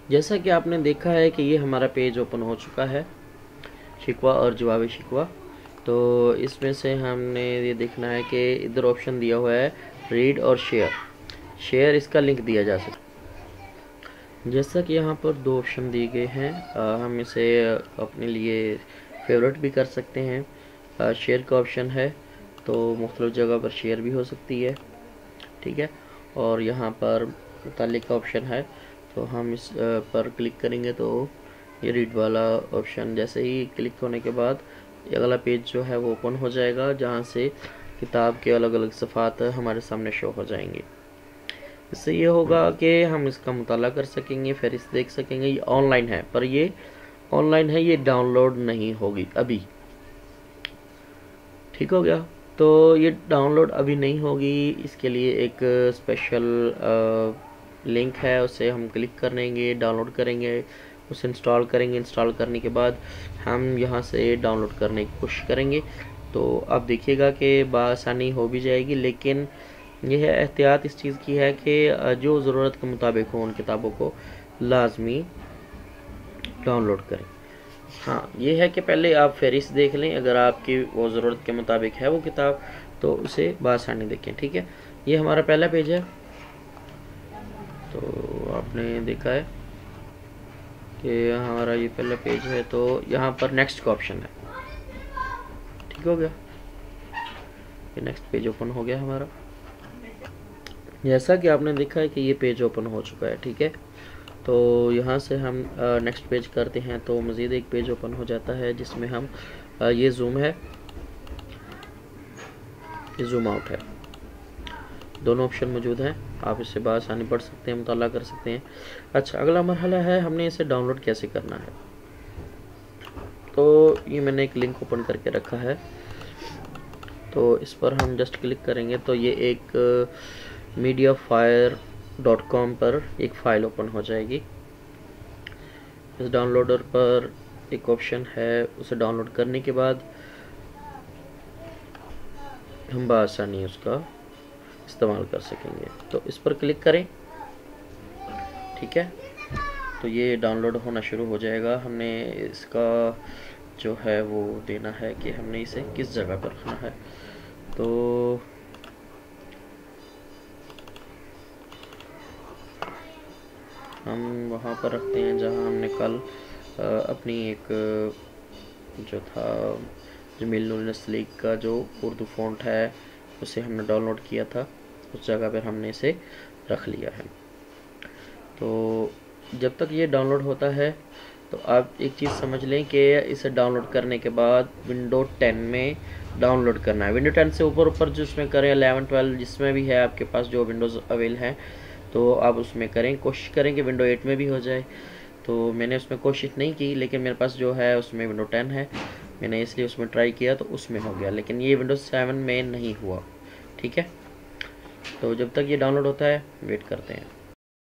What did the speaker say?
जैसा कि आपने देखा है कि ये हमारा पेज ओपन हो चुका है, शिकवा और जवाब शिकवा। तो इसमें से हमने ये देखना है कि इधर ऑप्शन दिया हुआ है रीड और शेयर इसका लिंक दिया जा सकता। जैसा कि यहाँ पर दो ऑप्शन दिए गए हैं, हम इसे अपने लिए फेवरेट भी कर सकते हैं। शेयर का ऑप्शन है तो मुख्तलिफ़ जगह पर शेयर भी हो सकती है, ठीक है। और यहाँ पर मुतालिक का ऑप्शन है, तो हम इस पर क्लिक करेंगे तो ये रीड वाला ऑप्शन जैसे ही क्लिक होने के बाद ये अगला पेज जो है वो ओपन हो जाएगा, जहाँ से किताब के अलग अलग सफ़ात हमारे सामने शो हो जाएंगे। इससे ये होगा कि हम इसका मुताला कर सकेंगे, फहरिस्त देख सकेंगे। ये ऑनलाइन है, पर ये ऑनलाइन है, ये डाउनलोड नहीं होगी अभी, ठीक हो गया। तो ये डाउनलोड अभी नहीं होगी, इसके लिए एक स्पेशल लिंक है, उसे हम क्लिक करेंगे, डाउनलोड करेंगे, उसे इंस्टॉल करेंगे। इंस्टॉल करने के बाद हम यहाँ से डाउनलोड करने की कोशिश करेंगे। तो आप देखिएगा कि बआसानी हो भी जाएगी, लेकिन यह एहतियात इस चीज़ की है कि जो ज़रूरत के मुताबिक हो उन किताबों को लाजमी डाउनलोड करें। हाँ, ये है कि पहले आप फहरिस्त देख लें, अगर आपकी वो ज़रूरत के मुताबिक है वो किताब तो उसे बआसानी देखें, ठीक है। ये हमारा पहला पेज है, तो आपने देखा है कि हमारा ये पहला पेज है, तो यहाँ पर नेक्स्ट का ऑप्शन है, ठीक हो गया। ये नेक्स्ट पेज ओपन हो गया हमारा। जैसा कि आपने देखा है कि ये पेज ओपन हो चुका है, ठीक है। तो यहाँ से हम नेक्स्ट पेज करते हैं तो मज़ीद एक पेज ओपन हो जाता है, जिसमें हम ये जूम है, ये जूम आउट है, दोनों ऑप्शन मौजूद हैं। आप इससे बआसानी पढ़ सकते हैं, मुताला कर सकते हैं। अच्छा, अगला मरहला है हमने इसे डाउनलोड कैसे करना है। तो ये मैंने एक लिंक ओपन करके रखा है, तो इस पर हम जस्ट क्लिक करेंगे तो ये एक mediafire.com पर एक फ़ाइल ओपन हो जाएगी। इस डाउनलोडर पर एक ऑप्शन है, उसे डाउनलोड करने के बाद हम बआसानी उसका इस्तेमाल कर सकेंगे। तो इस पर क्लिक करें, ठीक है। तो ये डाउनलोड होना शुरू हो जाएगा। हमने इसका जो है वो देना है कि हमने इसे किस जगह पर रखना है। तो हम वहाँ पर रखते हैं जहाँ हमने कल अपनी एक जो था जमील नस्लीक का जो उर्दू फ़ॉन्ट है उसे हमने डाउनलोड किया था, उस जगह पर हमने इसे रख लिया है। तो जब तक ये डाउनलोड होता है तो आप एक चीज़ समझ लें कि इसे डाउनलोड करने के बाद विंडो 10 में डाउनलोड करना है। विंडो 10 से ऊपर जिसमें करें, 11 12 जिसमें भी है आपके पास जो विंडोज़ अवेल हैं, तो आप उसमें करें, कोशिश करें कि विंडो 8 में भी हो जाए। तो मैंने उसमें कोशिश नहीं की, लेकिन मेरे पास जो है उसमें विंडो 10 है, मैंने इसलिए उसमें ट्राई किया तो उसमें हो गया, लेकिन ये विंडो 7 में नहीं हुआ, ठीक है। तो जब तक ये डाउनलोड होता है वेट करते हैं।